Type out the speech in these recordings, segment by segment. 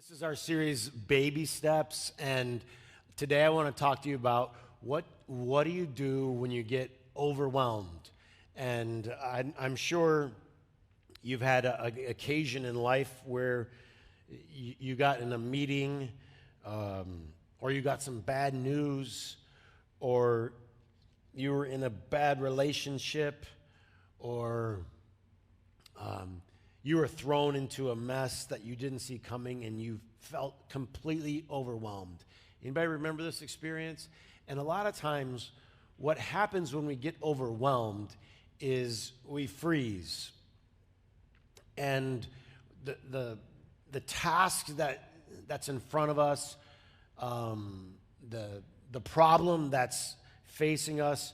This is our series, Baby Steps, and today I want to talk to you about what do you do when you get overwhelmed? And I'm sure you've had an occasion in life where you got in a meeting, or you got some bad news, or you were in a bad relationship, or you were thrown into a mess that you didn't see coming and you felt completely overwhelmed. Anybody remember this experience? And a lot of times what happens when we get overwhelmed is we freeze. And the task that's in front of us, the problem that's facing us,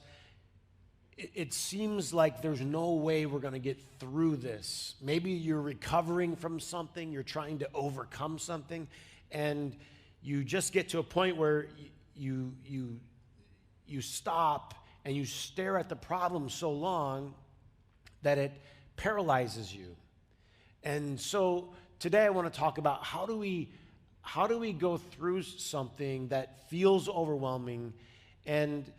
it seems like there's no way we're going to get through this. Maybe you're recovering from something, you're trying to overcome something, and you just get to a point where you stop and you stare at the problem so long that it paralyzes you. And so today I want to talk about how do we go through something that feels overwhelming. And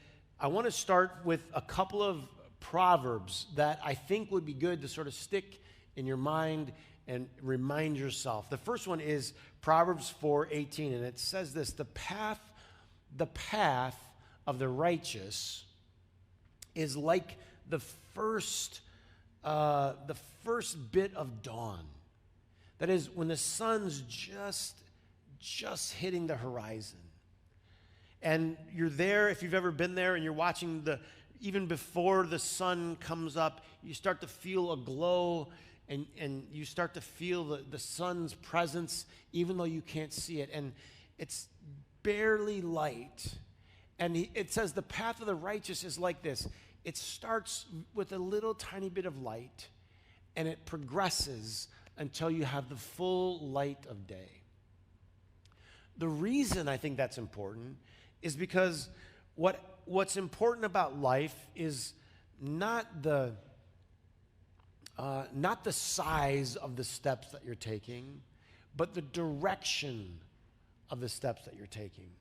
I want to start with a couple of proverbs that I think would be good to sort of stick in your mind and remind yourself. The first one is Proverbs 4:18, and it says this: the path of the righteous is like the first bit of dawn. That is, when the sun's just hitting the horizon. And you're there, if you've ever been there, and you're watching even before the sun comes up, you start to feel a glow, and you start to feel the sun's presence, even though you can't see it. And it's barely light. And it says the path of the righteous is like this. It starts with a little tiny bit of light, and it progresses until you have the full light of day. The reason I think that's important is because what's important about life is not the size of the steps that you're taking, but the direction of the steps that you're taking.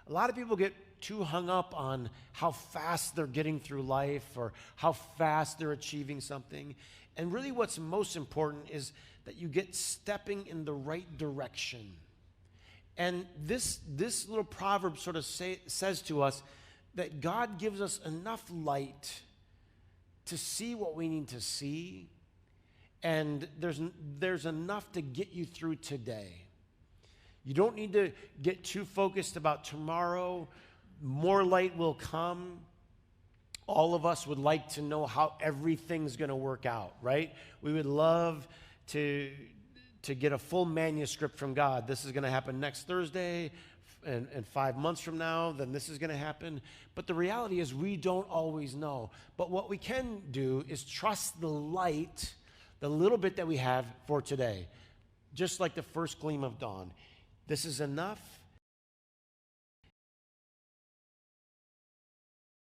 A lot of people get too hung up on how fast they're getting through life or how fast they're achieving something. And really what's most important is that you get stepping in the right direction. And this little proverb sort of says to us that God gives us enough light to see what we need to see, and there's enough to get you through today. You don't need to get too focused about tomorrow. More light will come. All of us would like to know how everything's going to work out, right? We would love to get a full manuscript from God. This is going to happen next Thursday, and 5 months from now, then this is going to happen. But the reality is we don't always know. But what we can do is trust the light, the little bit that we have for today, just like the first gleam of dawn. This is enough.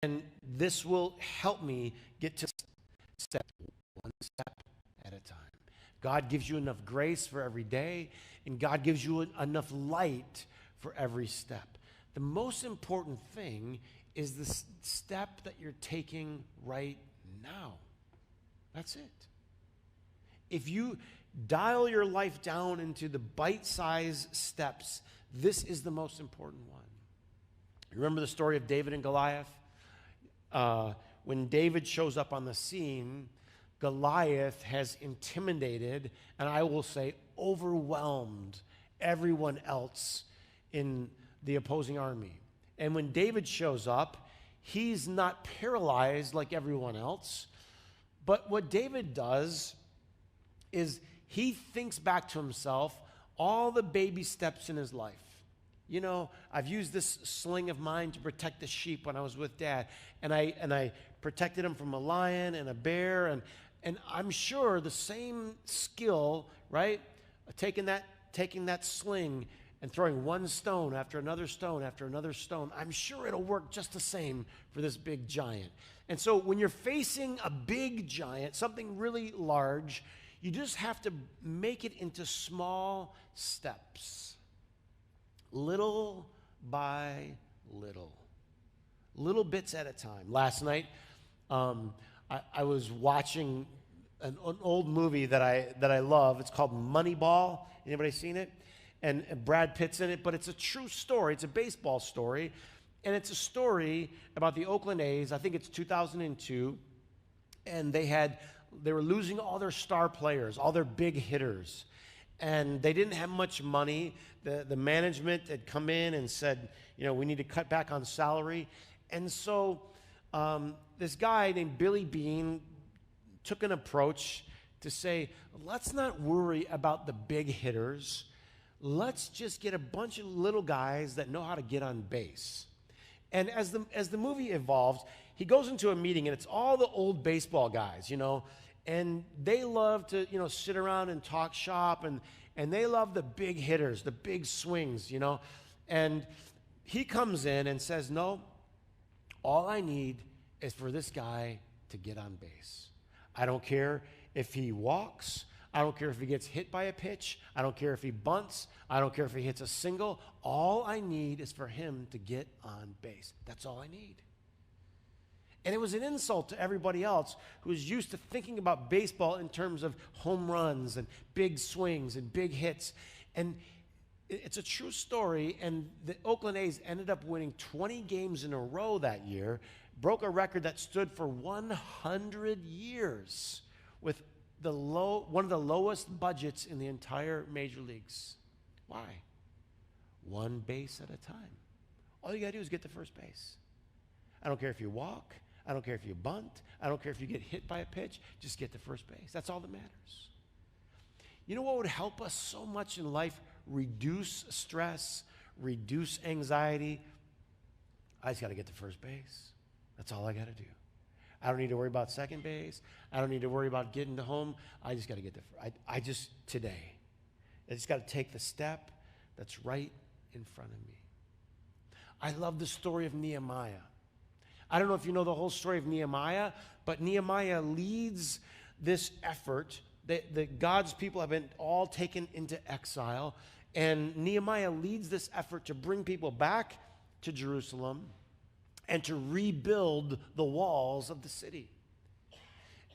And this will help me get to one step at a time. God gives you enough grace for every day, and God gives you enough light for every step. The most important thing is the step that you're taking right now. That's it. If you dial your life down into the bite-sized steps, this is the most important one. Remember the story of David and Goliath? When David shows up on the scene, Goliath has intimidated, and I will say overwhelmed, everyone else in the opposing army. And when David shows up, he's not paralyzed like everyone else. But what David does is he thinks back to himself all the baby steps in his life. You know, I've used this sling of mine to protect the sheep when I was with Dad, and I protected him from a lion and a bear, and I'm sure the same skill, right? Taking that sling and throwing one stone after another stone after another stone, I'm sure it'll work just the same for this big giant. And so when you're facing a big giant, something really large, You just have to make it into small steps, little by little bits at a time. Last night, I was watching an old movie that I love. It's called Moneyball. Anybody seen it? And Brad Pitt's in it, but it's a true story. It's a baseball story, and it's a story about the Oakland A's. I think it's 2002, and they were losing all their star players, all their big hitters, and they didn't have much money. The management had come in and said, we need to cut back on salary, and so this guy named Billy Bean took an approach to say, let's not worry about the big hitters. Let's just get a bunch of little guys that know how to get on base. And as the movie evolved, he goes into a meeting, and it's all the old baseball guys, and they love to, sit around and talk shop, and they love the big hitters, the big swings, And he comes in and says, no, all I need is for this guy to get on base. I don't care if he walks. I don't care if he gets hit by a pitch. I don't care if he bunts. I don't care if he hits a single. All I need is for him to get on base. That's all I need. And it was an insult to everybody else who was used to thinking about baseball in terms of home runs and big swings and big hits. And it's a true story, and the Oakland A's ended up winning 20 games in a row that year, broke a record that stood for 100 years with one of the lowest budgets in the entire major leagues. Why? One base at a time. All you got to do is get to first base. I don't care if you walk. I don't care if you bunt. I don't care if you get hit by a pitch. Just get to first base. That's all that matters. You know what would help us so much in life? Reduce stress, reduce anxiety. I just got to get to first base. That's all I got to do. I don't need to worry about second base. I don't need to worry about getting to home. I just got to get there. I just got to take the step that's right in front of me. I love the story of Nehemiah. I don't know if you know the whole story of Nehemiah, but Nehemiah leads this effort. God's people have been all taken into exile, and Nehemiah leads this effort to bring people back to Jerusalem and to rebuild the walls of the city.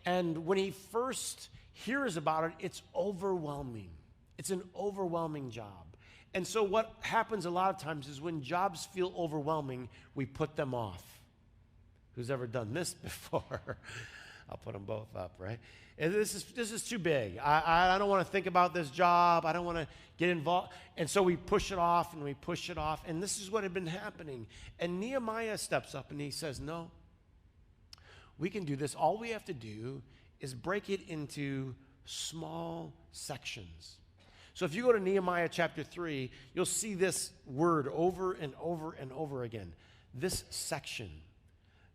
And when he first hears about it, it's overwhelming. It's an overwhelming job. And so what happens a lot of times is when jobs feel overwhelming, we put them off. Who's ever done this before? I'll put them both up, right? And this is too big. I don't want to think about this job. I don't want to get involved. And so we push it off and we push it off. And this is what had been happening. And Nehemiah steps up and he says, no, we can do this. All we have to do is break it into small sections. So if you go to Nehemiah chapter 3, you'll see this word over and over and over again. This section.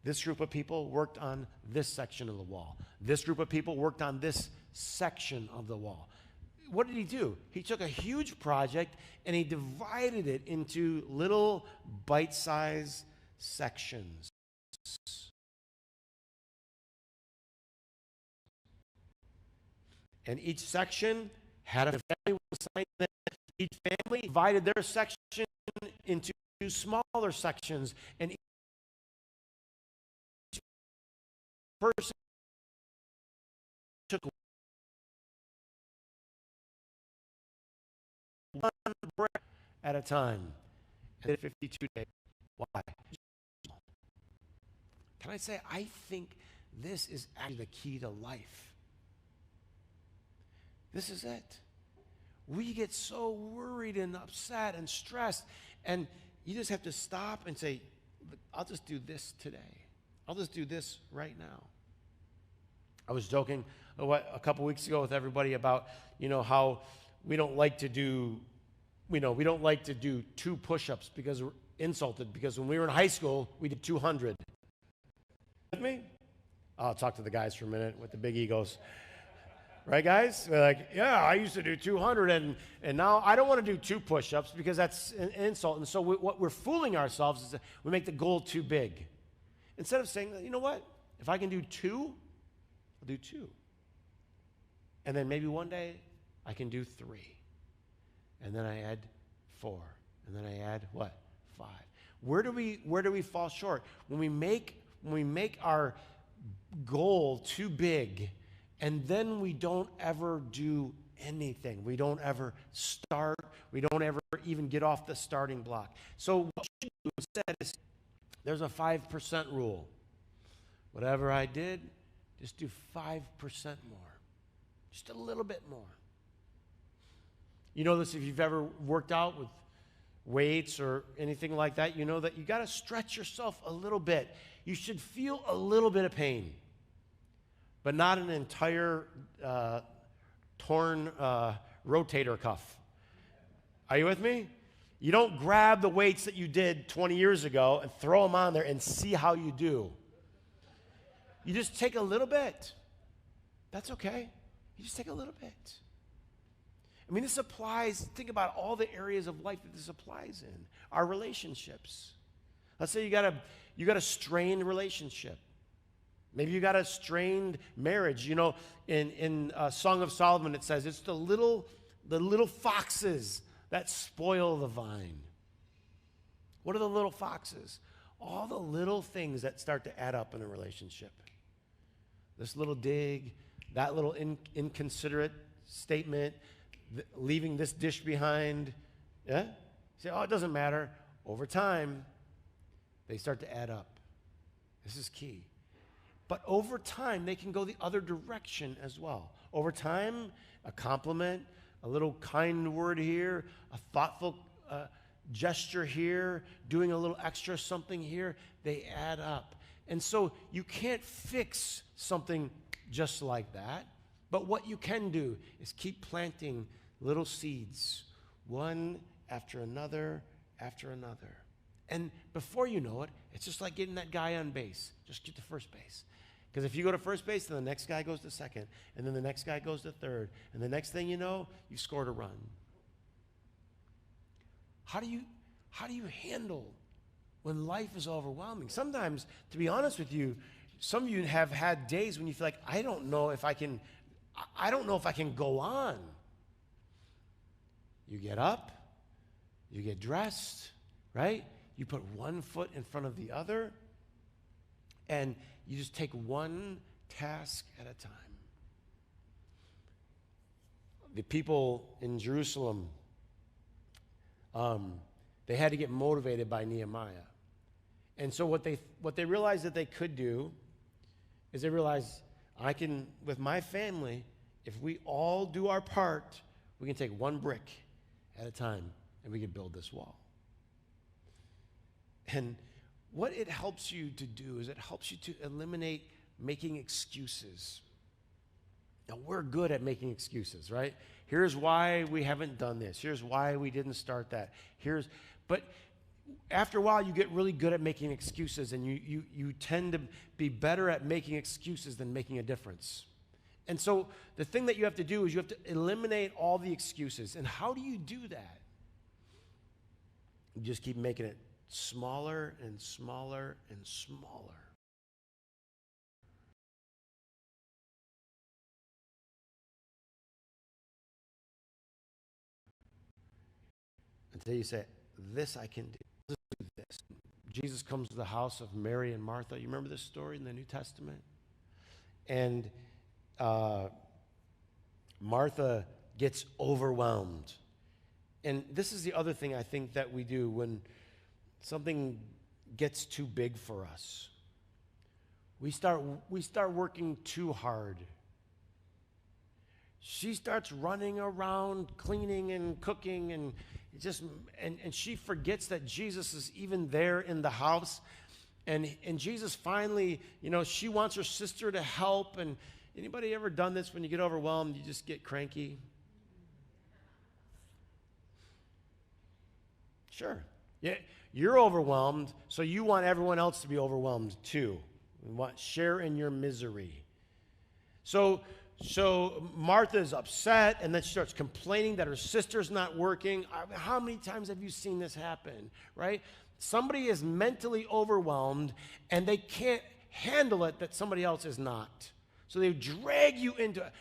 This group of people worked on this section of the wall. This group of people worked on this section of the wall. What did he do? He took a huge project and he divided it into little bite-sized sections. And each section had a family assigned to them. Each family divided their section into smaller sections, and each person took one breath at a time. And did 52 days. Why? Can I say, I think this is actually the key to life. This is it. We get so worried and upset and stressed, and you just have to stop and say, I'll just do this today. I'll just do this right now. I was joking a couple weeks ago with everybody about, how we don't like to do, we don't like to do 2 push-ups because we're insulted, because when we were in high school, we did 200. With me? I'll talk to the guys for a minute with the big egos. Right, guys? We're like, yeah, I used to do 200, and now I don't want to do 2 push-ups because that's an insult. And so what we're fooling ourselves is that we make the goal too big. Instead of saying, you know what? If I can do 2, I'll do 2. And then maybe one day I can do 3. And then I add 4. And then I add what? 5. Where do we fall short? When we make our goal too big, and then we don't ever do anything. We don't ever start. We don't ever even get off the starting block. So what you do instead is there's a 5% rule. Whatever I did, just do 5% more. Just a little bit more. You know this if you've ever worked out with weights or anything like that, you know that you got to stretch yourself a little bit. You should feel a little bit of pain, but not an entire torn rotator cuff. Are you with me? You don't grab the weights that you did 20 years ago and throw them on there and see how you do. You just take a little bit. That's okay. You just take a little bit. I mean, this applies, think about all the areas of life that this applies in. Our relationships. Let's say you got a strained relationship. Maybe you got a strained marriage. You know, in Song of Solomon, it says, it's the little foxes that spoil the vine. What are the little foxes? All the little things that start to add up in a relationship. This little dig, that little inconsiderate statement, leaving this dish behind. Yeah? Say, oh, it doesn't matter. Over time, they start to add up. This is key. But over time, they can go the other direction as well. Over time, a compliment, a little kind word here, a thoughtful gesture here, doing a little extra something here, they add up. And so you can't fix something just like that. But what you can do is keep planting little seeds, one after another after another. And before you know it, it's just like getting that guy on base. Just get to first base. Because if you go to first base, then the next guy goes to second, and then the next guy goes to third, and the next thing you know, you scored a run. How do you handle when life is overwhelming? Sometimes, to be honest with you, some of you have had days when you feel like, I don't know if I can go on. You get up, you get dressed, right? You put one foot in front of the other, and you just take one task at a time. The people in Jerusalem, they had to get motivated by Nehemiah. And so what they realized that they could do is they realized, I can, with my family, if we all do our part, we can take one brick at a time and we can build this wall. And what it helps you to do is it helps you to eliminate making excuses. Now, we're good at making excuses, right? Here's why we haven't done this. Here's why we didn't start that. But after a while, you get really good at making excuses, and you tend to be better at making excuses than making a difference. And so the thing that you have to do is you have to eliminate all the excuses. And how do you do that? You just keep making it smaller and smaller and smaller. Until you say, this I can do. Let's do this. Jesus comes to the house of Mary and Martha. You remember this story in the New Testament? And Martha gets overwhelmed. And this is the other thing I think that we do when something gets too big for us. We start working too hard. She starts running around, cleaning and cooking, and she forgets that Jesus is even there in the house. And Jesus finally, she wants her sister to help. And anybody ever done this when you get overwhelmed, you just get cranky? Sure. Yeah, you're overwhelmed, so you want everyone else to be overwhelmed too. You want share in your misery. So Martha's upset, and then she starts complaining that her sister's not working. How many times have you seen this happen, right? Somebody is mentally overwhelmed, and they can't handle it that somebody else is not. So they drag you into it.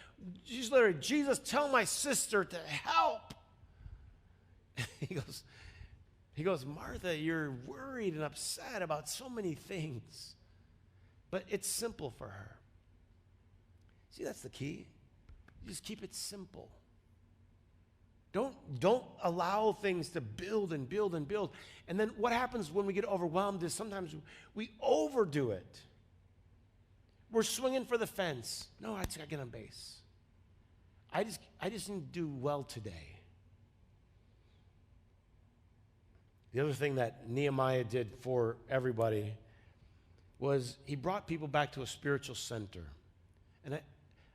She's literally, Jesus, tell my sister to help. He goes, Martha, you're worried and upset about so many things. But it's simple for her. See, that's the key. You just keep it simple. Don't allow things to build and build and build. And then what happens when we get overwhelmed is sometimes we overdo it. We're swinging for the fence. No, I just got to get on base. I just need to do well today. The other thing that Nehemiah did for everybody was he brought people back to a spiritual center. And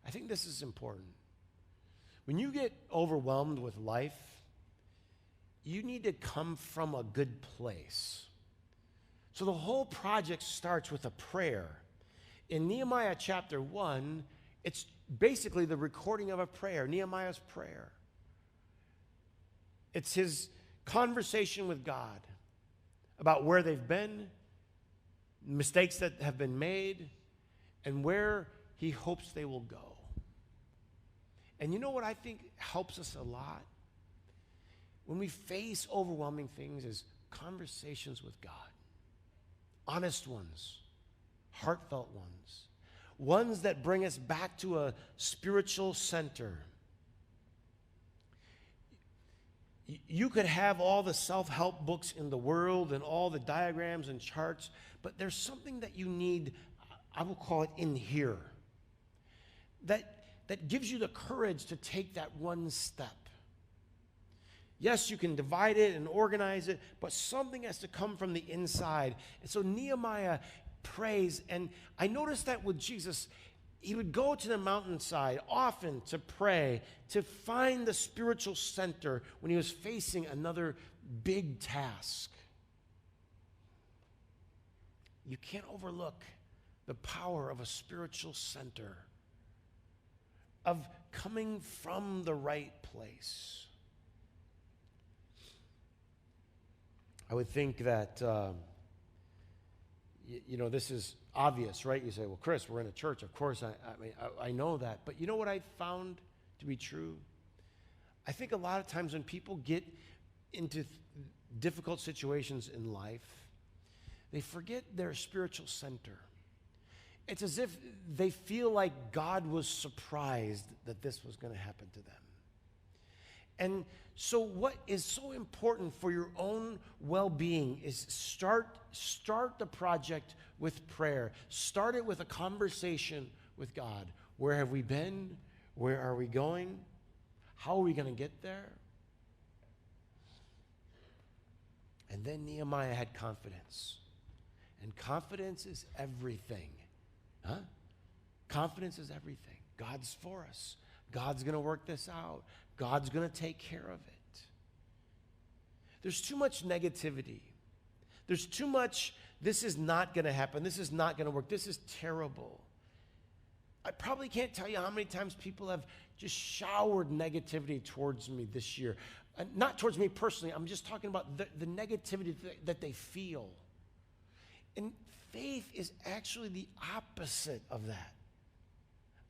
I think this is important. When you get overwhelmed with life, you need to come from a good place. So the whole project starts with a prayer. In Nehemiah chapter 1, it's basically the recording of a prayer, Nehemiah's prayer. It's his conversation with God about where they've been, mistakes that have been made, and where he hopes they will go. And you know what I think helps us a lot? When we face overwhelming things is conversations with God. Honest ones, heartfelt ones, ones that bring us back to a spiritual center. You could have all the self-help books in the world and all the diagrams and charts, but there's something that you need, I will call it in here, that gives you the courage to take that one step. Yes, you can divide it and organize it, but something has to come from the inside. And so Nehemiah prays, and I noticed that with Jesus, he would go to the mountainside often to pray, to find the spiritual center when he was facing another big task. You can't overlook the power of a spiritual center, of coming from the right place. I would think that, this is obvious, right? You say, well, Chris, we're in a church. Of course, I know that. But you know what I found to be true? I think a lot of times when people get into difficult situations in life, they forget their spiritual center. It's as if they feel like God was surprised that this was going to happen to them. And so what is so important for your own well-being is start the project with prayer. Start it with a conversation with God. Where have we been? Where are we going? How are we going to get there? And then Nehemiah had confidence. And confidence is everything. Huh? Confidence is everything. God's for us. God's going to work this out. God's going to take care of it. There's too much negativity. There's too much, this is not going to happen. This is not going to work. This is terrible. I probably can't tell you how many times people have just showered negativity towards me this year. Not towards me personally. I'm just talking about the negativity that they feel. And faith is actually the opposite of that.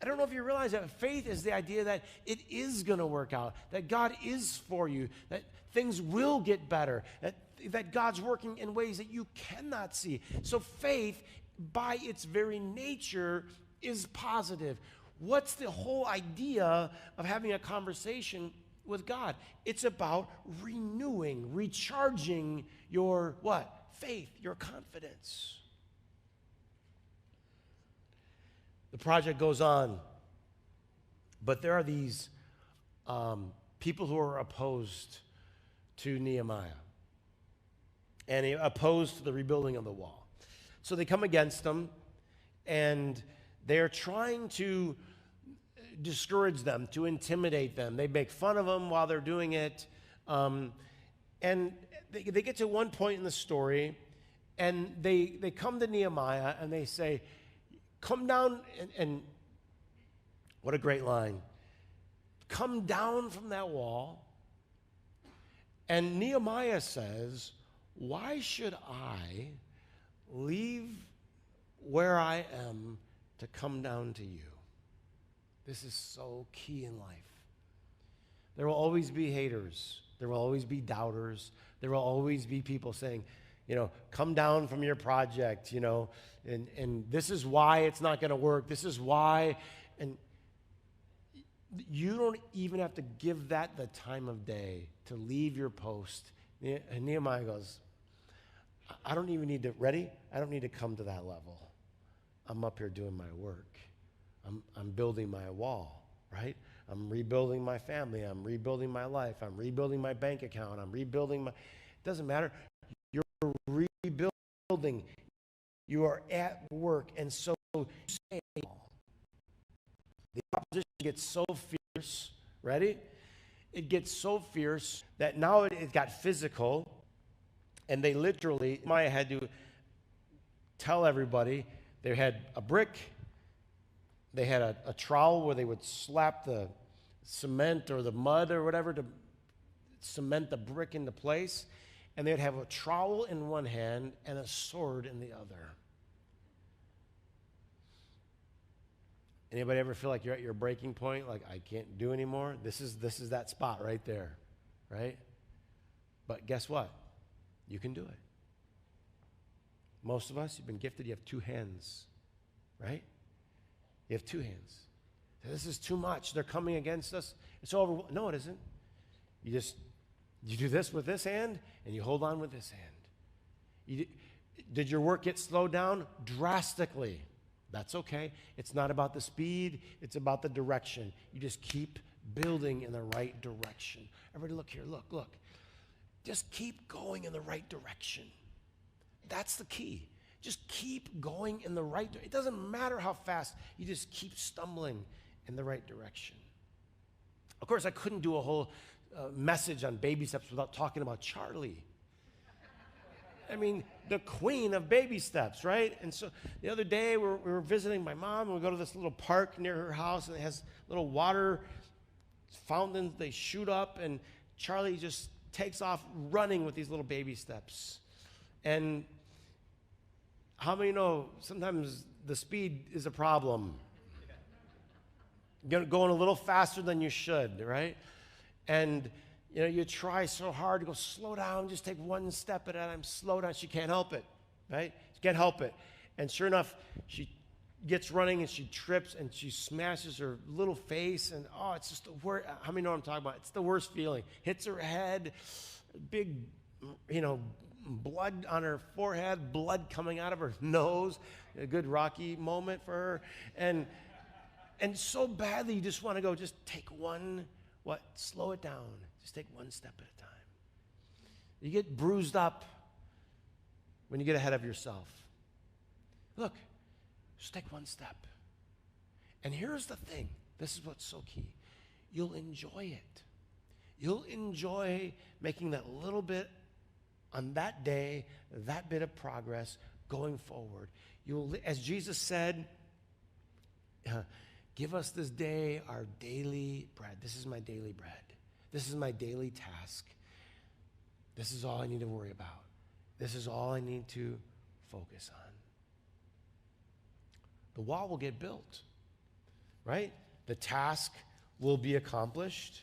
I don't know if you realize that faith is the idea that it is going to work out, that God is for you, that things will get better, that God's working in ways that you cannot see. So faith, by its very nature, is positive. What's the whole idea of having a conversation with God? It's about renewing, recharging your what? Faith, your confidence. The project goes on, but there are these people who are opposed to Nehemiah and opposed to the rebuilding of the wall. So they come against them, and they're trying to discourage them, to intimidate them. They make fun of them while they're doing it, and they get to one point in the story, and they come to Nehemiah, and they say, come down, and what a great line. Come down from that wall. And Nehemiah says, why should I leave where I am to come down to you? This is so key in life. There will always be haters. There will always be doubters. There will always be people saying, come down from your project, and this is why it's not going to work. This is why. And you don't even have to give that the time of day to leave your post. And Nehemiah goes, I don't even need to, ready? I don't need to come to that level. I'm up here doing my work. I'm building my wall, right? I'm rebuilding my family. I'm rebuilding my life. I'm rebuilding my bank account. I'm rebuilding my, it doesn't matter. You're rebuilding. You are at work. And so you say, the opposition gets so fierce, ready? It gets so fierce that now it got physical, and they literally, Maya had to tell everybody they had a brick, they had a trowel where they would slap the cement or the mud or whatever to cement the brick into place, and they'd have a trowel in one hand and a sword in the other. Anybody ever feel like you're at your breaking point, like I can't do anymore? This is that spot right there, right? But guess what? You can do it. Most of us, you've been gifted, you have two hands, right? You have two hands. This is too much. They're coming against us. It's over. No, it isn't. You do this with this hand, and you hold on with this hand. Did your work get slowed down? Drastically. That's okay. It's not about the speed. It's about the direction. You just keep building in the right direction. Everybody look here. Look. Just keep going in the right direction. That's the key. Just keep going in the right direction. It doesn't matter how fast. You just keep stumbling in the right direction. Of course, I couldn't do a whole message on baby steps without talking about Charlie. I mean, the queen of baby steps, right? And so the other day we were visiting my mom, and we go to this little park near her house, and it has little water fountains. They shoot up, and Charlie just takes off running with these little baby steps. And how many know sometimes the speed is a problem? You're going a little faster than you should, right? And you try so hard to go, slow down, just take one step at a time, slow down. She can't help it, right? She can't help it. And sure enough, she gets running and she trips and she smashes her little face, and it's just the worst. How many know what I'm talking about? It's the worst feeling. Hits her head, big, blood on her forehead, blood coming out of her nose. A good Rocky moment for her. And so badly you just want to go, just take one, slow it down. Just take one step at a time. You get bruised up when you get ahead of yourself. Look, just take one step. And here's the thing. This is what's so key. You'll enjoy it. You'll enjoy making that little bit on that day, that bit of progress going forward. As Jesus said, give us this day our daily bread. This is my daily bread. This is my daily task. This is all I need to worry about. This is all I need to focus on. The wall will get built, right? The task will be accomplished.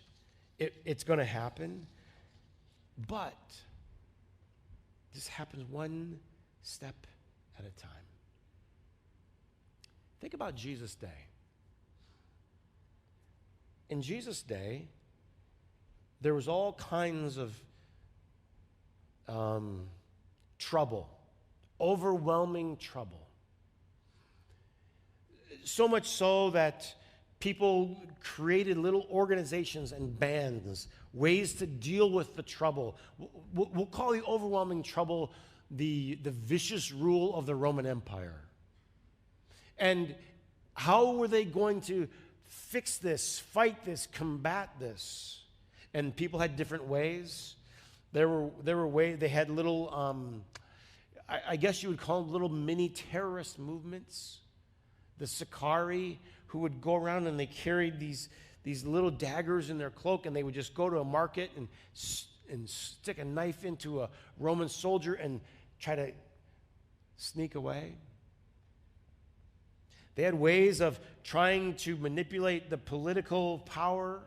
It's going to happen. But this happens one step at a time. Think about Jesus' day. In Jesus' day, there was all kinds of trouble, overwhelming trouble. So much so that people created little organizations and bands, ways to deal with the trouble. We'll call the overwhelming trouble the vicious rule of the Roman Empire. And how were they going to fix this, fight this, combat this? And people had different ways. There were ways, they had little, I guess you would call them little mini terrorist movements. The Sicarii, who would go around and they carried these little daggers in their cloak, and they would just go to a market and stick a knife into a Roman soldier and try to sneak away. They had ways of trying to manipulate the political power.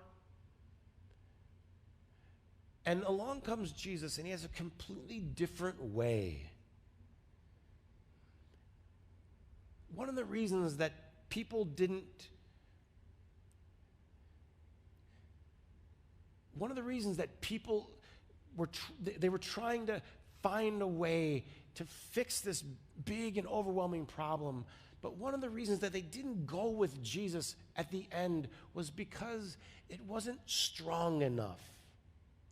And along comes Jesus, and he has a completely different way. One of the reasons that people didn't, one of the reasons that people were, they were trying to find a way to fix this big and overwhelming problem. But one of the reasons that they didn't go with Jesus at the end was because it wasn't strong enough.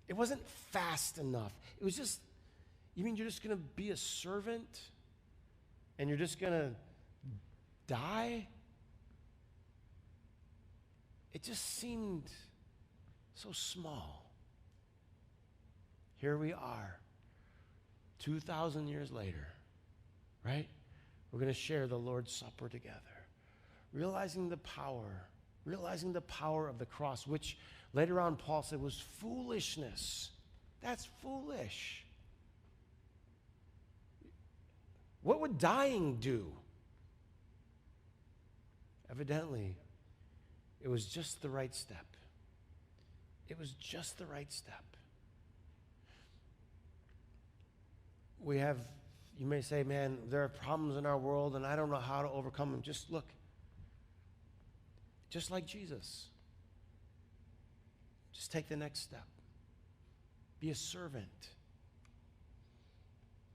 It wasn't fast enough. It was just, you mean you're just going to be a servant and you're just going to die? It just seemed so small. Here we are, 2,000 years later, right? We're going to share the Lord's Supper together, realizing the power of the cross, which later on Paul said was foolishness. That's foolish. What would dying do? Evidently, it was just the right step. It was just the right step. We have, you may say, man, there are problems in our world and I don't know how to overcome them. Just look. Just like Jesus. Just take the next step. Be a servant.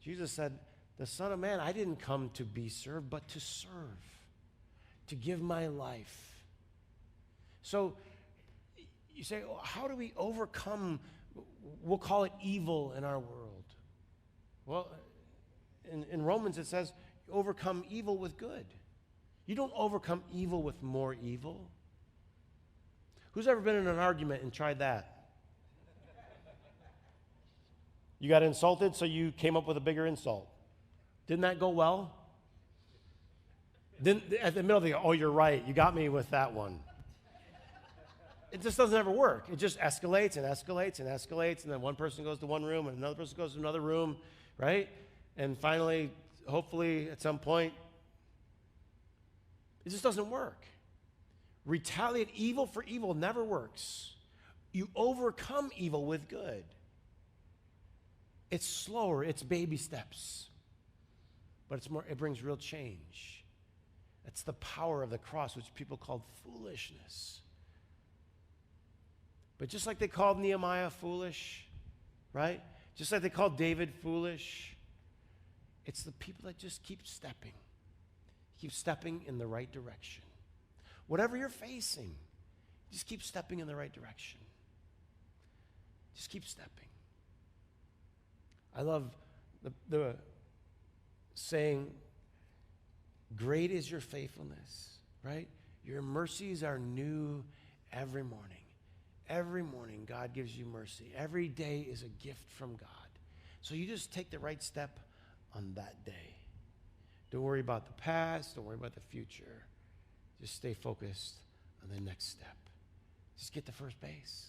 Jesus said, the Son of Man, I didn't come to be served, but to serve, to give my life. So you say, oh, how do we overcome, we'll call it evil in our world? Well, in Romans it says, you overcome evil with good. You don't overcome evil with more evil. Who's ever been in an argument and tried that? You got insulted, so you came up with a bigger insult. Didn't that go well? Then at the middle they go, oh, you're right. You got me with that one. It just doesn't ever work. It just escalates and escalates and escalates, and then one person goes to one room and another person goes to another room, right? And finally, hopefully at some point, it just doesn't work. Retaliate evil for evil never works. You overcome evil with good. It's slower, it's baby steps. But it's more, it brings real change. That's the power of the cross, which people called foolishness. But just like they called Nehemiah foolish, right? Just like they called David foolish, it's the people that just keep stepping in the right direction. Whatever you're facing, just keep stepping in the right direction. Just keep stepping. I love the saying, great is your faithfulness, right? Your mercies are new every morning. Every morning, God gives you mercy. Every day is a gift from God. So you just take the right step on that day. Don't worry about the past. Don't worry about the future. Just stay focused on the next step. Just get to first base.